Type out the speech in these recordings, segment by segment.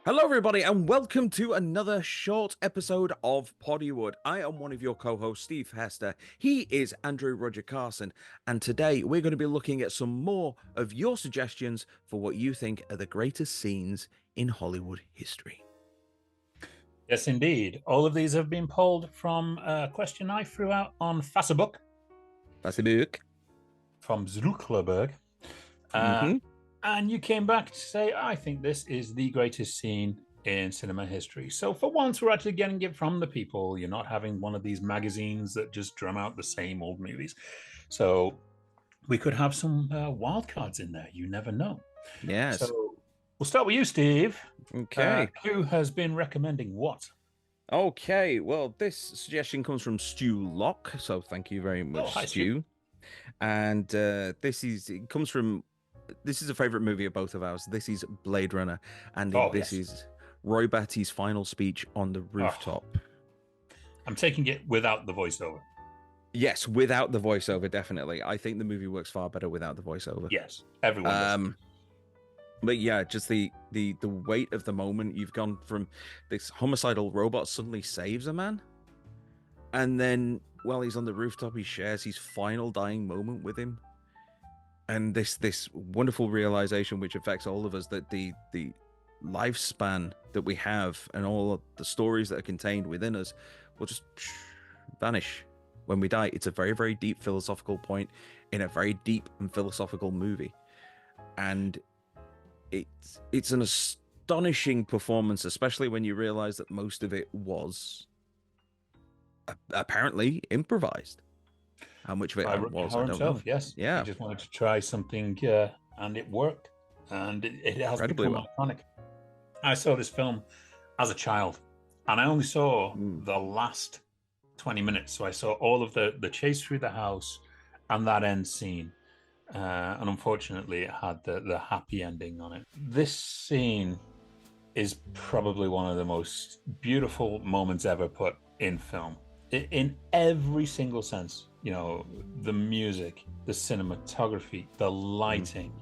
Hello, everybody, and welcome to another short episode of Poddywood. I am one of your co-hosts, Steve Hester. He is Andrew Roger Carson, and today we're going to be looking at some more of your suggestions for what you think are the greatest scenes in Hollywood history. Yes, indeed. All of these have been pulled from a question I threw out on Facebook That's the book. from Zruckerberg. Mm-hmm. And you came back to say, I think this is the greatest scene in cinema history. So for once, we're actually getting it from the people. You're not having one of these magazines that just drum out the same old movies. So we could have some wild cards in there. You never know. Yes. So we'll start with you, Steve. Okay. Who has been recommending what? Okay. Well, this suggestion comes from Stu Locke, so thank you very Oh, much, hi, Stu. Stu. And it comes from this is a favorite movie of both of ours. This is Blade Runner, and Oh, this yes. is Roy Batty's final speech on the Oh, rooftop. I'm taking it without the voiceover. Yes, without the voiceover, definitely. I think the movie works far better without the voiceover. Yes, everyone does. Um, but yeah, just the weight of the moment. You've gone from this homicidal robot suddenly saves a man, and then while he's on the rooftop, he shares his final dying moment with him. And this wonderful realization which affects all of us, that the lifespan that we have and all the stories that are contained within us will just vanish when we die. It's a very, very deep philosophical point in a very deep and philosophical movie, and it's an astonishing performance, especially when you realize that most of it was apparently improvised. How much of By it Rutger was, Hauer I don't know. himself, yes. He Yeah, just wanted to try something and it worked. And it has incredibly become well. iconic. I saw this film as a child and I only saw Mm. the last 20 minutes. So I saw all of the chase through the house and that end scene. And unfortunately, it had the happy ending on it. This scene is probably one of the most beautiful moments ever put in film in every single sense. You know, the music, the cinematography, the Mm. lighting,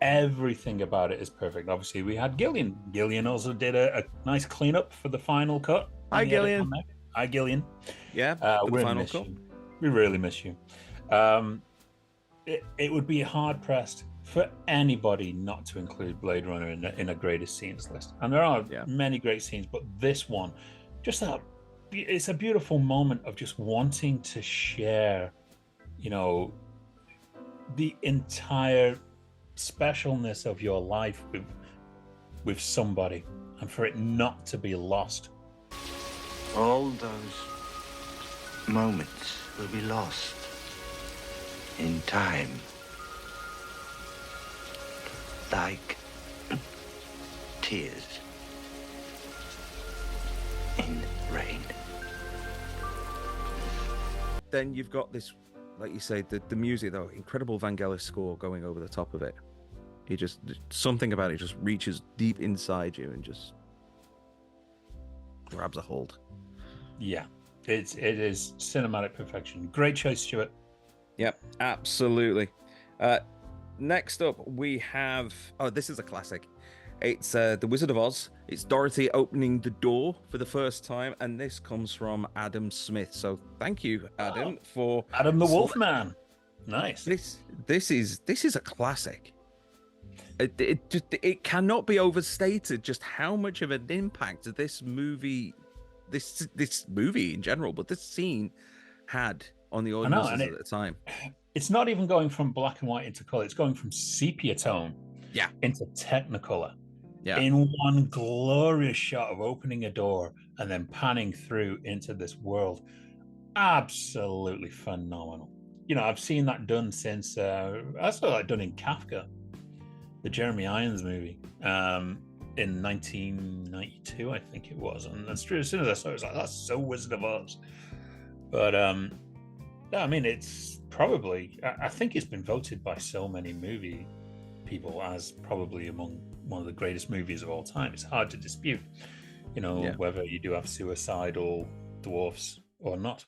everything about it is perfect. Obviously, we had Gillian. Gillian also did a nice cleanup for the final cut on Hi, the edit Gillian. on that. Hi, Gillian. Yeah, for the We final miss cut. you. We really miss you. Um, it would be hard pressed for anybody not to include Blade Runner in a greatest scenes list. And there are Yeah. many great scenes, but this one, just that, it's a beautiful moment of just wanting to share, you know, the entire specialness of your life with somebody, and for it not to be lost. All those moments will be lost in time, like tears in rain. Then you've got this, like you say, the music, though, incredible Vangelis score going over the top of it. It just, something about it just reaches deep inside you and just grabs a hold. Yeah, it is cinematic perfection. Great choice, Stuart. Yep, absolutely. Next up, we have, oh, this is a classic. It's The Wizard of Oz. It's Dorothy opening the door for the first time, and this comes from Adam Smith. So thank you, Adam, for Adam the sele- Wolfman. Nice. this is a classic. It cannot be overstated just how much of an impact this movie in general, but this scene had on the I know, and audiences at the time. it's not even going from black and white into color. It's going from sepia tone Yeah, into technicolor yeah. in one glorious shot of opening a door and then panning through into this world. Absolutely phenomenal. You know, I've seen that done since I saw that done in Kafka, the Jeremy Irons movie, in 1992, I think it was. And that's true. As soon as I saw it, I was like, that's so Wizard of Oz. But I mean, it's probably, I think it's been voted by so many movie people as probably among one of the greatest movies of all time. It's hard to dispute, you know, Yeah. whether you do have suicidal dwarfs or not.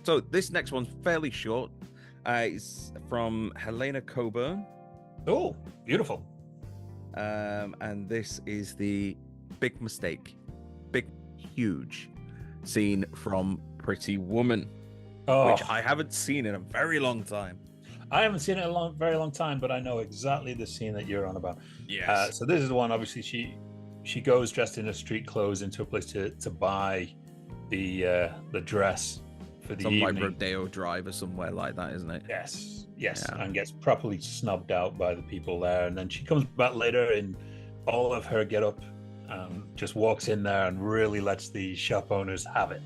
So this next one's fairly short. It's from Helena Coburn. Oh, beautiful. And this is the big mistake, huge scene from Pretty Woman, which I haven't seen in a very long time. I haven't seen it in a very long time, but I know exactly the scene that you're on about. Yes. So this is the one. Obviously, she goes dressed in her street clothes into a place to buy the dress for the Some evening. like Rodeo Drive or somewhere like that, isn't it? Yes, yeah. And gets properly snubbed out by the people there, and then she comes back later in all of her get up, just walks in there and really lets the shop owners have it.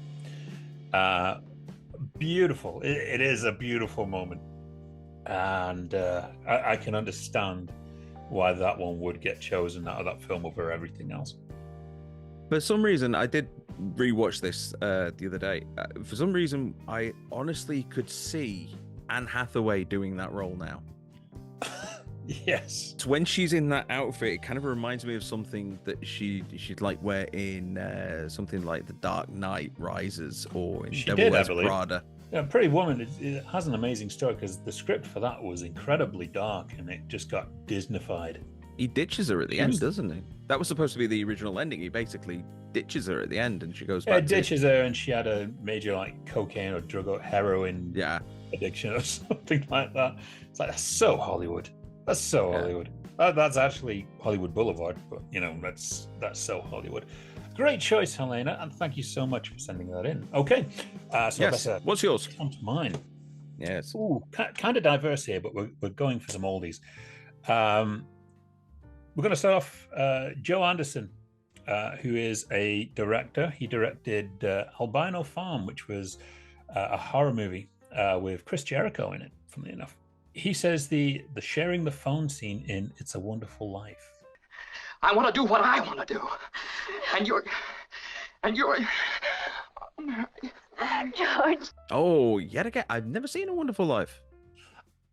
Beautiful. It is a beautiful moment, and I can understand why that one would get chosen out of that film over everything else. For some reason, I did rewatch this the other day. For some reason, I honestly could see Anne Hathaway doing that role now. Yes. So when she's in that outfit, it kind of reminds me of something that she'd like wear in something like The Dark Knight Rises or in Devil Wears Prada. Yeah, Pretty Woman, it has an amazing story because the script for that was incredibly dark and it just got Disneyfied. He ditches her at the end, doesn't he? That was supposed to be the original ending. He basically ditches her at the end and she goes back. Ditches her and she had a major like cocaine or drug or heroin addiction or something like that. It's like, that's so Hollywood. That's so Hollywood. That's actually Hollywood Boulevard, but you know, that's so Hollywood. Great choice, Helena, and thank you so much for sending that in. Okay, so yes. What's yours? Come to mine. Yes. Ooh, kind of diverse here, but we're going for some oldies. We're going to start off Joe Anderson, who is a director. He directed Albino Farm, which was a horror movie with Chris Jericho in it, funnily enough. He says the sharing the phone scene in It's a Wonderful Life. I want to do what I want to do. And you're... George. Oh, yet again, I've never seen A Wonderful Life.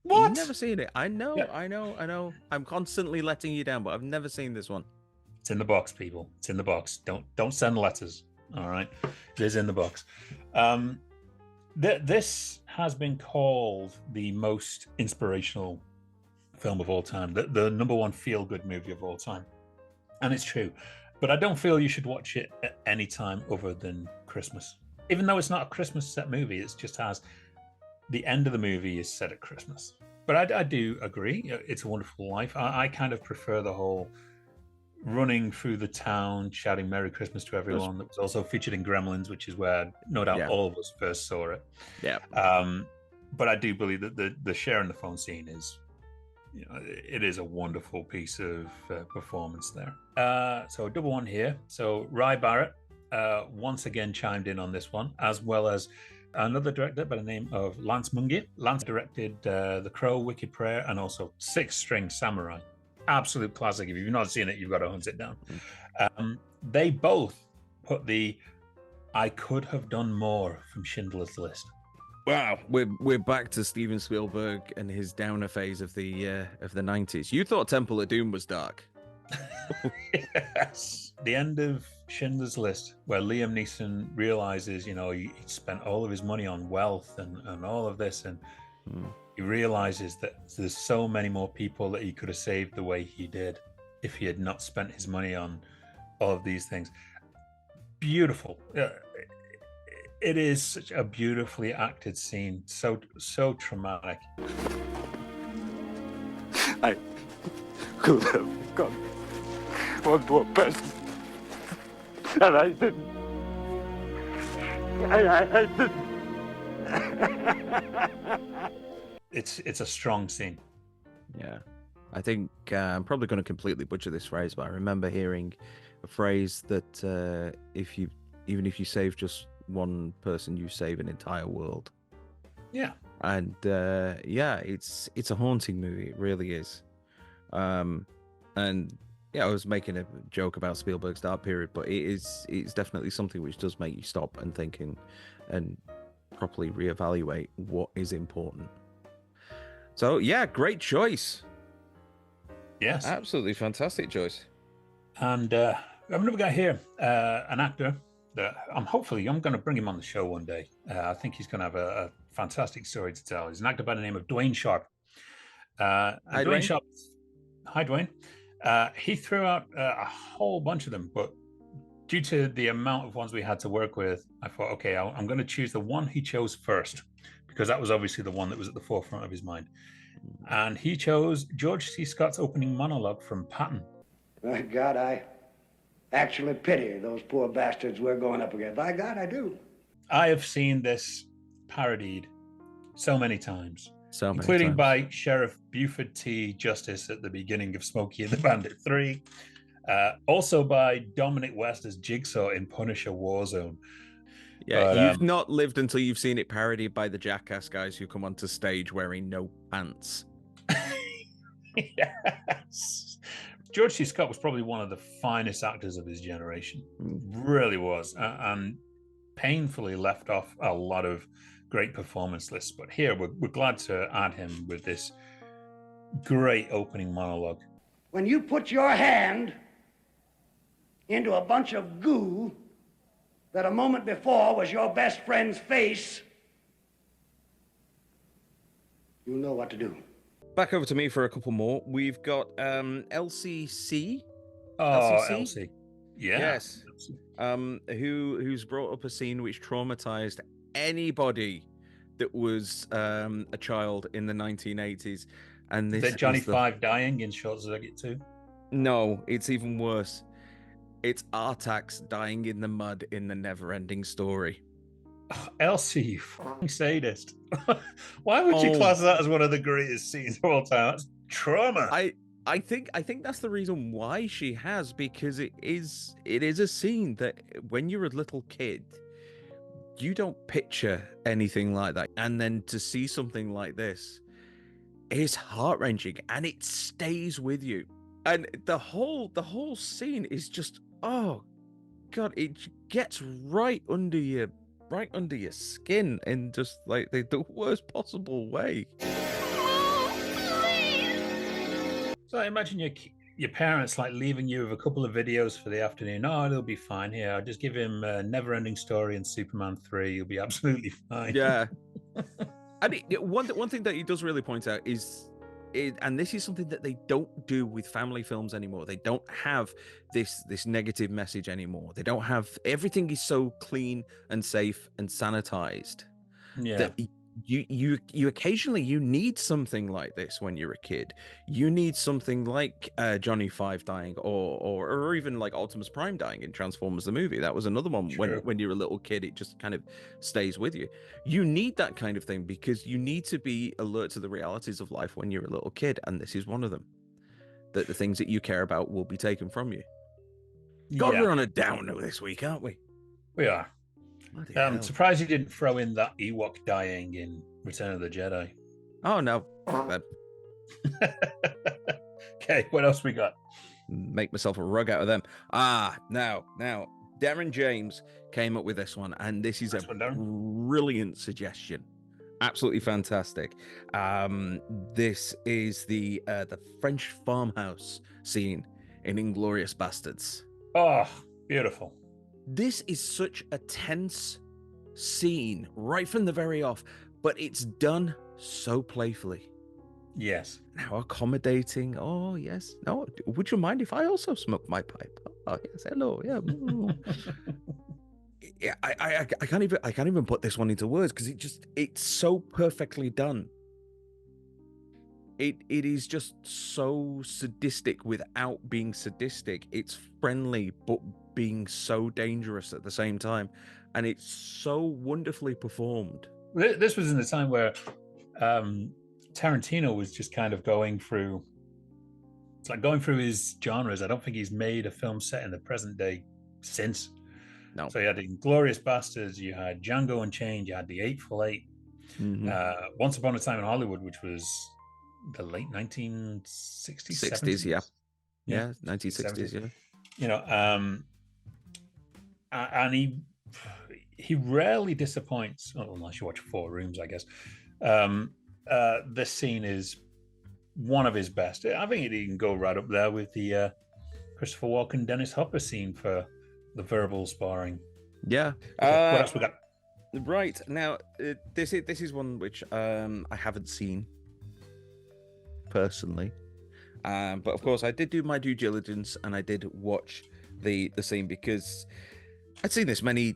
What? You've never seen it. I know, Yeah. I know. I'm constantly letting you down, but I've never seen this one. It's in the box, people. It's in the box. Don't send letters. All right, it is in the box. This has been called the most inspirational film of all time, the number one feel-good movie of all time, and it's true. But I don't feel you should watch it at any time other than Christmas. Even though it's not a Christmas set movie, it just has the end of the movie is set at Christmas. But I do agree, It's a Wonderful Life. I kind of prefer the whole running through the town, shouting Merry Christmas to everyone. That was also featured in Gremlins, which is where no doubt all of us first saw it. Yeah. But I do believe that the sharing the phone scene is, it is a wonderful piece of performance there. So a double one here. So Ry Barrett once again chimed in on this one, as well as another director by the name of Lance Mungia. Lance directed The Crow, Wicked Prayer, and also Six String Samurai. Absolute classic. If you've not seen it, you've got to hunt it down. They both put the I could have done more from Schindler's List. Wow, we're back to Steven Spielberg and his downer phase of the 90s. You thought Temple of Doom was dark. Yes. The end of Schindler's List, where Liam Neeson realizes, he spent all of his money on wealth and all of this, and he realizes that there's so many more people that he could have saved the way he did if he had not spent his money on all of these things. Beautiful. It is such a beautifully acted scene, so traumatic. I could have gone one more person, and I didn't. I didn't. It's a strong scene. Yeah, I think I'm probably going to completely butcher this phrase, but I remember hearing a phrase that even if you save just one person, you save an entire world. Yeah. And it's a haunting movie. It really is. And I was making a joke about Spielberg's dark period, but it's definitely something which does make you stop and think and properly reevaluate what is important. So yeah, great choice. Yes, absolutely fantastic choice. And I have another guy here, an actor that I'm going to bring him on the show one day. I think he's going to have a fantastic story to tell. He's an actor by the name of Dwayne Sharp. And Hi, Dwayne Dwayne. Sharp, hi Dwayne. He threw out a whole bunch of them, but due to the amount of ones we had to work with, I thought, okay, I'm going to choose the one he chose first, because that was obviously the one that was at the forefront of his mind. And he chose George C. Scott's opening monologue from Patton. My God, I actually pity those poor bastards we're going up against. By God, I do. I have seen this parodied so many times, So many including times. by Sheriff Buford T. Justice at the beginning of Smokey and the Bandit 3. Also by Dominic West as Jigsaw in Punisher Warzone. Yeah, But, you've not lived until you've seen it parodied by the Jackass guys who come onto stage wearing no pants. Yes. George C. Scott was probably one of the finest actors of his generation. Really was. And painfully left off a lot of great performance lists. But here, we're glad to add him with this great opening monologue. When you put your hand into a bunch of goo that a moment before was your best friend's face, you know what to do. Back over to me for a couple more. We've got LCC. Oh, LCC? Elsie. Yeah. Yes. Who's brought up a scene which traumatized anybody that was a child in the 1980s. And this Is Johnny is the... Five dying in Short Circuit 2? No, it's even worse. It's Artax dying in the mud in the Never-Ending Story. Oh, Elsie, you fucking sadist. Why would you class that as one of the greatest scenes of all time? That's trauma. I think that's the reason why she has, because it is a scene that when you're a little kid, you don't picture anything like that. And then to see something like this is heart-wrenching, and it stays with you. And the whole scene is just, oh God, it gets right under your skin in just like the worst possible way. So I imagine your parents like leaving you with a couple of videos for the afternoon. Oh, it'll be fine here. I'll just give him a Never-Ending Story and Superman 3. You'll be absolutely fine. Yeah. And one thing that he does really point out is, and this is something that they don't do with family films anymore. They don't have this negative message anymore. They don't have, everything is so clean and safe and sanitized. Yeah. That you occasionally you need something like this when you're a kid. You need something like Johnny Five dying, or even like Optimus Prime dying in Transformers the movie. That was another one. True. When you're a little kid, it just kind of stays with you. You need that kind of thing because you need to be alert to the realities of life when you're a little kid, and this is one of them. That the things that you care about will be taken from you. God, we're on a downer this week, aren't we? We are. I'm surprised you didn't throw in that Ewok dying in Return of the Jedi. Oh no. Okay, what else we got? Make myself a rug out of them. Now, Darren James came up with this one, and this is a brilliant suggestion. Absolutely fantastic. This is the French farmhouse scene in Inglourious Bastards. Oh, beautiful. This is such a tense scene right from the very off, but it's done so playfully. Yes. How accommodating. Oh, yes. No, would you mind if I also smoke my pipe? Oh, yes. Hello. Yeah. Yeah. I can't even put this one into words because it's so perfectly done. It is just so sadistic without being sadistic. It's friendly, but being so dangerous at the same time. And it's so wonderfully performed. This was in the time where Tarantino was just kind of going through his genres. I don't think he's made a film set in the present day since. No. So you had Inglourious Bastards, you had Django Unchained, you had The Eightful Eight, Once Upon a Time in Hollywood, which was the late 1960s, 60s, 70s. Yeah, 1960s, 70s. Yeah. You know, and he rarely disappoints, unless you watch Four Rooms, I guess. This scene is one of his best. I think it can go right up there with the Christopher Walken, Dennis Hopper scene for the verbal sparring. Yeah. Okay, what else we got? Right now, this is one which I haven't seen personally, but of course I did do my due diligence and I did watch the scene because I'd seen this many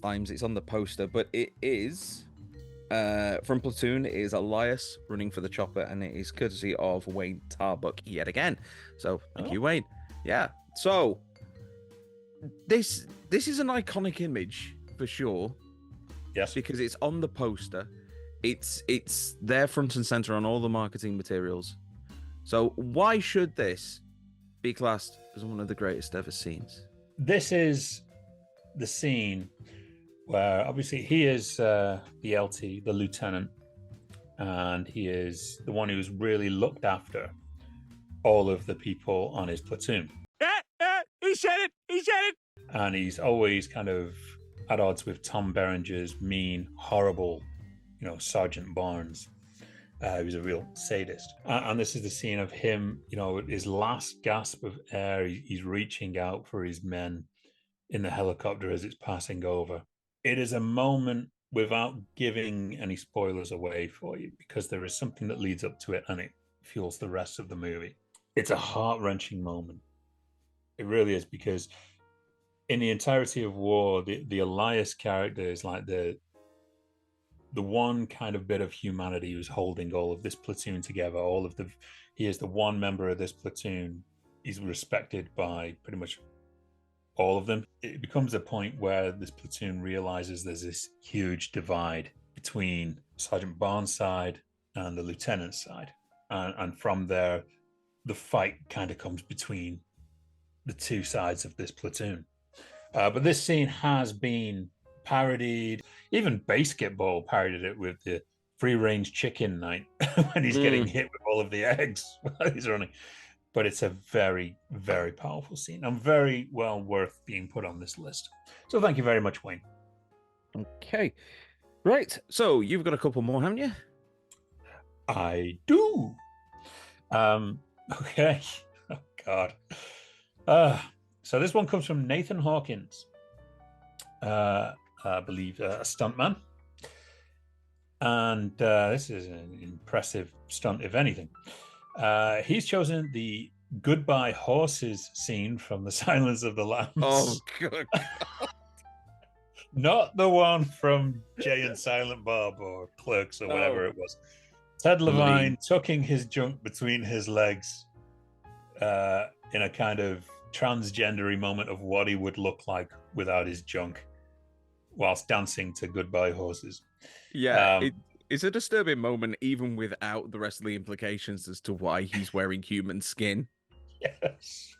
times. It's on the poster, but it is from Platoon. It is Elias running for the chopper, and it is courtesy of Wayne Tarbuck yet again. So thank you, Wayne. Yeah. So this is an iconic image for sure. Yes, because it's on the poster. It's there front and center on all the marketing materials. So why should this be classed as one of the greatest ever scenes? this is the scene where obviously he is the LT, the lieutenant, and he is the one who's really looked after all of the people on his platoon. He said it! He said it! And he's always kind of at odds with Tom Berenger's mean, horrible, Sergeant Barnes. Who's a real sadist. And this is the scene of him, his last gasp of air. He's reaching out for his men in the helicopter as it's passing over. It is a moment without giving any spoilers away for you, because there is something that leads up to it and it fuels the rest of the movie. It's a heart-wrenching moment. It really is, because in the entirety of War, the Elias character is like the one kind of bit of humanity who's holding all of this platoon together. He is the one member of this platoon. He's respected by pretty much all of them. It becomes a point where this platoon realizes there's this huge divide between Sergeant Barnes' side and the lieutenant's side. And from there, the fight kind of comes between the two sides of this platoon. But this scene has been parodied. Even Basketball parodied it with the free-range chicken night when he's getting hit with all of the eggs while he's running. But it's a very, very powerful scene and very well worth being put on this list. So thank you very much, Wayne. Okay. Right. So you've got a couple more, haven't you? I do. Okay. Oh, God. So this one comes from Nathan Hawkins. I believe a stuntman. And this is an impressive stunt, if anything. He's chosen the Goodbye Horses scene from The Silence of the Lambs. Oh, good. Not the one from Jay and Silent Bob or Clerks or whatever it was. Ted Levine tucking his junk between his legs in a kind of transgendery moment of what he would look like without his junk whilst dancing to Goodbye Horses. Yeah, it's a disturbing moment even without the rest of the implications as to why he's wearing human skin. Yes.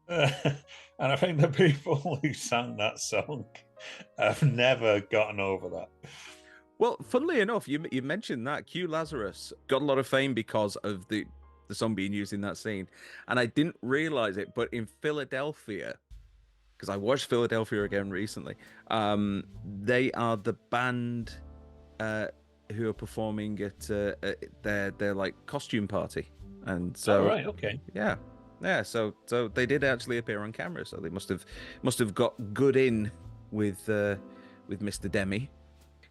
And I think the people who sang that song have never gotten over that. Well, funnily enough, you mentioned that Q Lazarus got a lot of fame because of the song being used in that scene, and I didn't realize it, but in Philadelphia, because I watched Philadelphia again recently, they are the band who are performing at their like costume party, and so right, okay, yeah. So they did actually appear on camera, so they must have got good in with Mr. Demi.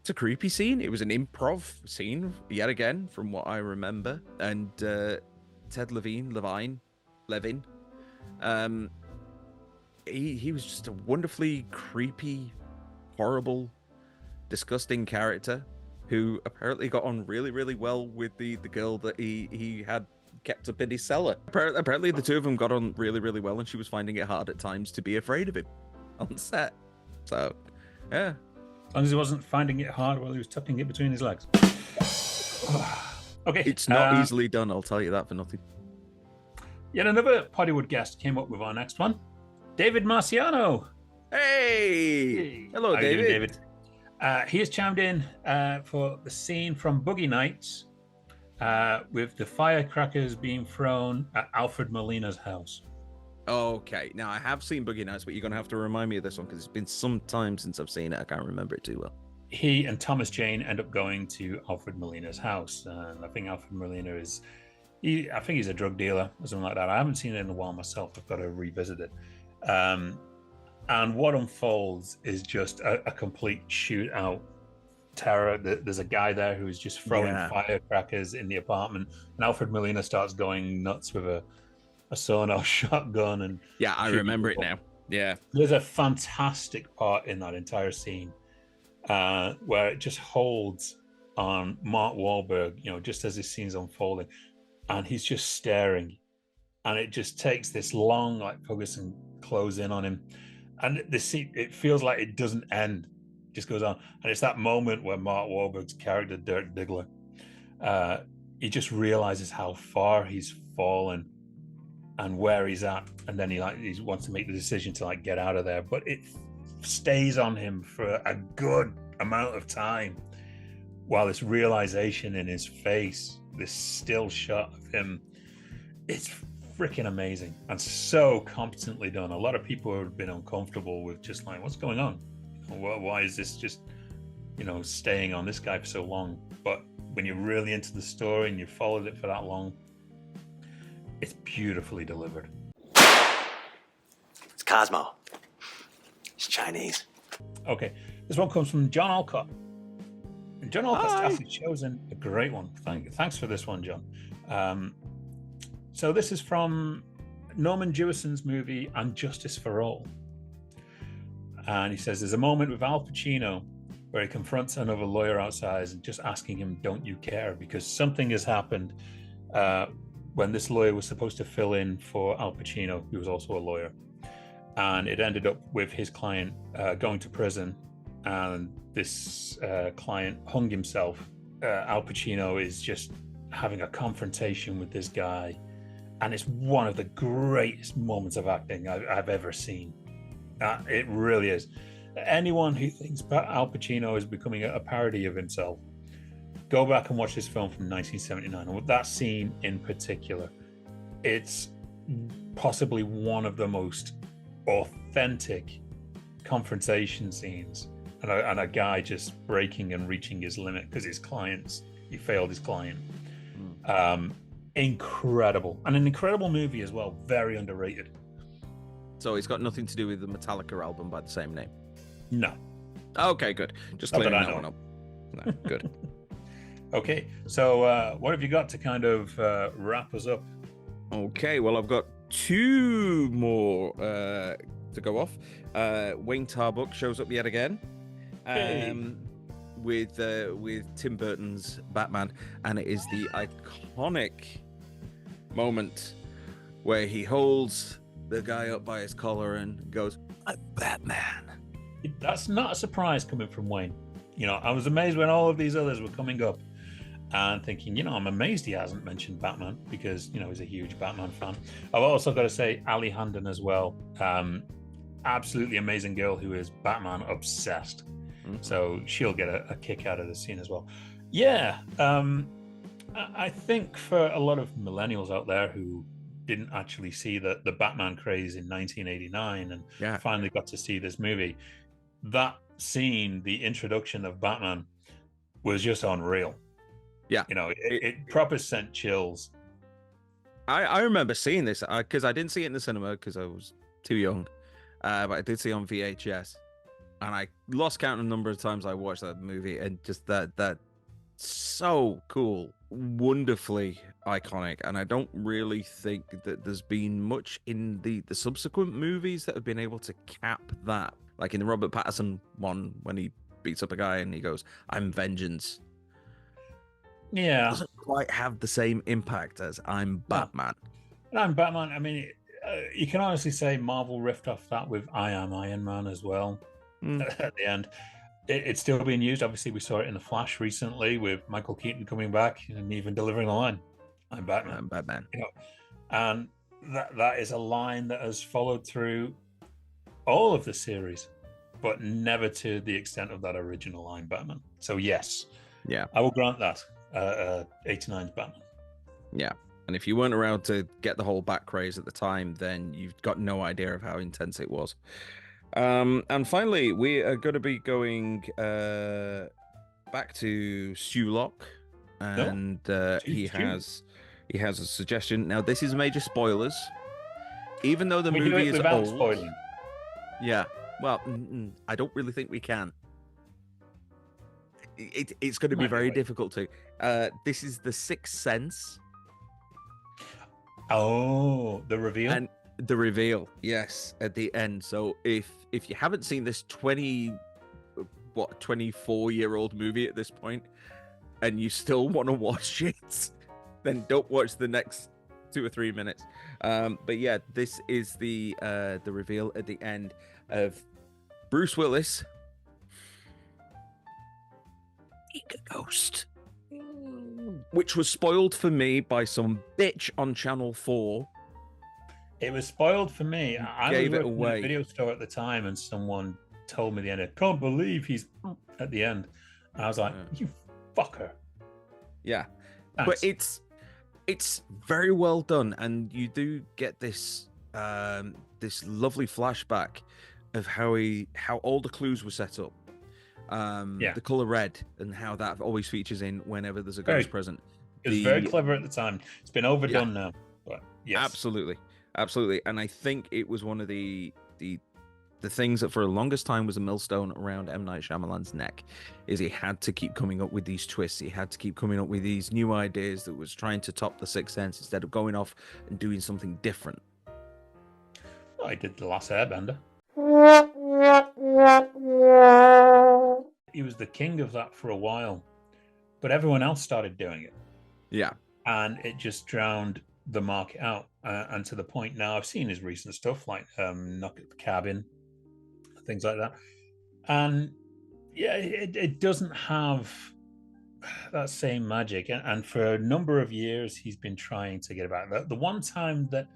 It's a creepy scene. It was an improv scene yet again, from what I remember, and Ted Levine, he was just a wonderfully creepy, horrible, disgusting character who apparently got on really, really well with the girl that he had kept up in his cellar. Apparently the two of them got on really, really well, and she was finding it hard at times to be afraid of him on set. So, yeah. As long as he wasn't finding it hard while he was tucking it between his legs. Okay. It's not easily done, I'll tell you that for nothing. Yet another Poddywood guest came up with our next one. David Marciano. Hey! Hello, How David. you doing, David? He has chimed in for the scene from Boogie Nights with the firecrackers being thrown at Alfred Molina's house. Okay, now I have seen Boogie Nights, but you're going to have to remind me of this one because it's been some time since I've seen it. I can't remember it too well. He and Thomas Jane end up going to Alfred Molina's house. And I think Alfred Molina I think he's a drug dealer or something like that. I haven't seen it in a while myself. I've got to revisit it. And what unfolds is just a complete shootout terror. There's a guy there who is just throwing firecrackers in the apartment, and Alfred Molina starts going nuts with a sonar shotgun. And Yeah, I remember it now. Yeah. There's a fantastic part in that entire scene where it just holds on Mark Wahlberg, just as this scene's unfolding, and he's just staring, and it just takes this long, like, focus and close in on him. And the scene, it feels like it doesn't end, it just goes on. And it's that moment where Mark Wahlberg's character, Dirk Diggler, he just realizes how far he's fallen and where he's at, and then he wants to make the decision to, like, get out of there. But it stays on him for a good amount of time, while this realization in his face, this still shot of him, it's freaking amazing and so competently done. A lot of people have been uncomfortable with just like, what's going on? Why is this just, staying on this guy for so long? But when you're really into the story and you followed it for that long, it's beautifully delivered. It's Cosmo. It's Chinese. Okay, this one comes from John Alcott. And John Alcott's actually chosen a great one. Thanks for this one, John. So this is from Norman Jewison's movie And Justice for All. And he says, there's a moment with Al Pacino where he confronts another lawyer outside and just asking him, don't you care? Because something has happened when this lawyer was supposed to fill in for Al Pacino, who was also a lawyer. And it ended up with his client going to prison, and this client hung himself. Al Pacino is just having a confrontation with this guy, and it's one of the greatest moments of acting I've ever seen. It really is. Anyone who thinks Al Pacino is becoming a parody of himself, go back and watch this film from 1979. And with that scene in particular, it's possibly one of the most authentic confrontation scenes, and a guy just breaking and reaching his limit because he failed his client. Incredible, and an incredible movie as well. Very underrated. So it's got nothing to do with the Metallica album by the same name? No. Okay, good. Just Not clearing that I that one up. No, good. Okay, so what have you got to kind of wrap us up? Okay, well, I've got two more to go off. Wayne Tarbuck shows up yet again. With Tim Burton's Batman, and it is the iconic moment where he holds the guy up by his collar and goes, "I'm Batman." That's not a surprise coming from Wayne. I was amazed when all of these others were coming up and thinking, I'm amazed he hasn't mentioned Batman, because, he's a huge Batman fan. I've also got to say Ali Handon as well. Absolutely amazing girl who is Batman obsessed. Mm-hmm. So she'll get a kick out of the scene as well. Yeah. I think for a lot of millennials out there who didn't actually see the Batman craze in 1989 and finally got to see this movie, that scene, the introduction of Batman, was just unreal. Yeah. It proper sent chills. I remember seeing this because I didn't see it in the cinema because I was too young, but I did see it on VHS, and I lost count of the number of times I watched that movie, and just that so cool, wonderfully iconic. And I don't really think that there's been much in the subsequent movies that have been able to cap that, like in the Robert Pattinson one when he beats up a guy and he goes, "I'm vengeance." Yeah, it doesn't quite have the same impact as "I'm Batman." No. I'm Batman. I mean, you can honestly say Marvel riffed off that with "I Am Iron Man" as well. At the end, it's still being used. Obviously, we saw it in The Flash recently with Michael Keaton coming back and even delivering the line, "I'm Batman." I'm Batman. And that is a line that has followed through all of the series, but never to the extent of that original "I'm Batman." So yes, I will grant that. 89's Batman. Yeah. And if you weren't around to get the whole Bat craze at the time, then you've got no idea of how intense it was. And finally, we are going to be going back to Stu Locke, and he has a suggestion. Now, this is major spoilers. Even though the movie is old. Spoiling. Yeah. Well, I don't really think we can. It's going to be Might be very right. difficult to. This is the Sixth Sense Oh, the reveal. and the reveal. Yes, at the end. So if you haven't seen this 24-year-old movie at this point, and you still want to watch it, then don't watch the next 2 or 3 minutes. But yeah, this is the reveal at the end of Bruce Willis. A ghost, which was spoiled for me by some bitch on Channel 4. It was spoiled for me. I was Gave it working in away. a video store at the time, and someone told me the end. I can't believe he's at the end. I was like, "You fucker!" Yeah, Thanks. but it's very well done, and you do get this this lovely flashback of how all the clues were set up. The color red and how that always features in whenever there's a ghost present. It was very clever at the time. It's been overdone now, but yes, absolutely. And I think it was one of the things that for the longest time was a millstone around M. Night Shyamalan's neck, is he had to keep coming up with these twists. He had to keep coming up with these new ideas that was trying to top the Sixth Sense instead of going off and doing something different. I did The Last Airbender. He was the king of that for a while, but everyone else started doing it. Yeah. And it just drowned the market out. And to the point now, I've seen his recent stuff like Knock at the Cabin, things like that. And yeah, it doesn't have that same magic. And for a number of years, he's been trying to get about that. The one time that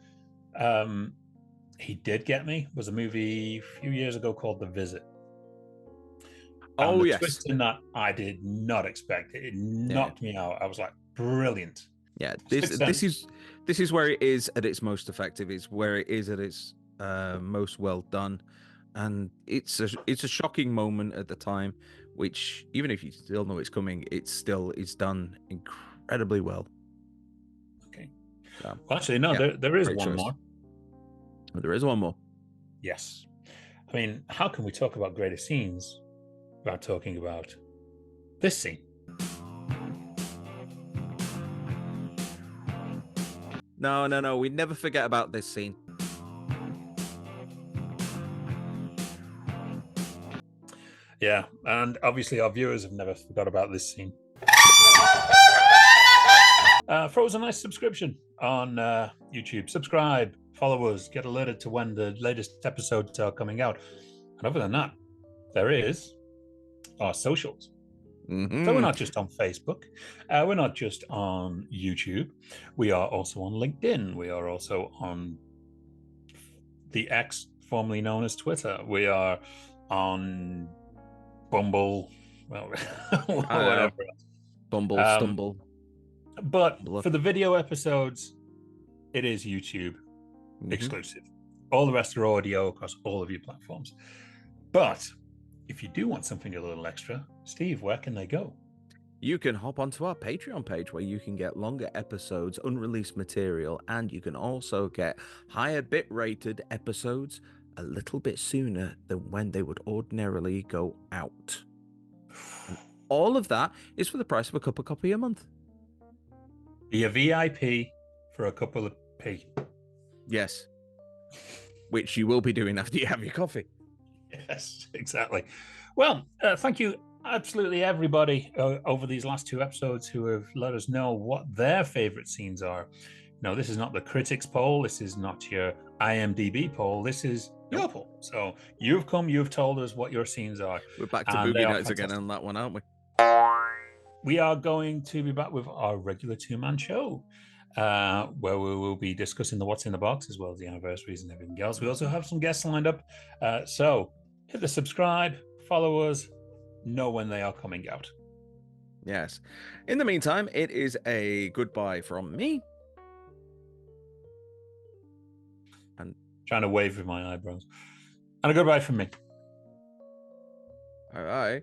he did get me was a movie a few years ago called The Visit. And the twist in that I did not expect. It knocked me out. I was like, brilliant. Yeah, this is where it is at its most effective. It's where it is at its most well done, and it's a shocking moment at the time. Which even if you still know it's coming, it's done incredibly well. Okay. Well, actually, no, there is one more. Oh, there is one more. Yes. I mean, how can we talk about greater scenes without talking about this scene? No. We never forget about this scene. Yeah, and obviously our viewers have never forgot about this scene. Throw us a nice subscription on YouTube. Subscribe, follow us, get alerted to when the latest episodes are coming out. And other than that, there is our socials. Mm-hmm. So we're not just on Facebook. We're not just on YouTube. We are also on LinkedIn. We are also on the X, formerly known as Twitter. We are on Bumble, well, whatever. Bumble, Stumble. But for the video episodes, it is YouTube exclusive. All the rest are audio across all of your platforms. But if you do want something a little extra, Steve, where can they go? You can hop onto our Patreon page where you can get longer episodes, unreleased material, and you can also get higher bit rated episodes a little bit sooner than when they would ordinarily go out. And all of that is for the price of a cup of coffee a month. Be a VIP for a couple of P. Yes. Which you will be doing after you have your coffee. Yes, exactly. Well, thank you, absolutely everybody over these last 2 episodes who have let us know what their favorite scenes are. No, this is not the critics poll. This is not your IMDb poll. This is your poll. So you've told us what your scenes are. We're back to movie nights again on that one, aren't we? We are going to be back with our regular 2-man show, where we will be discussing the What's in the Box as well as the anniversaries and everything else. We also have some guests lined up. So hit the subscribe, follow us, know when they are coming out. Yes. In the meantime, it is a goodbye from me. And trying to wave with my eyebrows. And a goodbye from me. All right.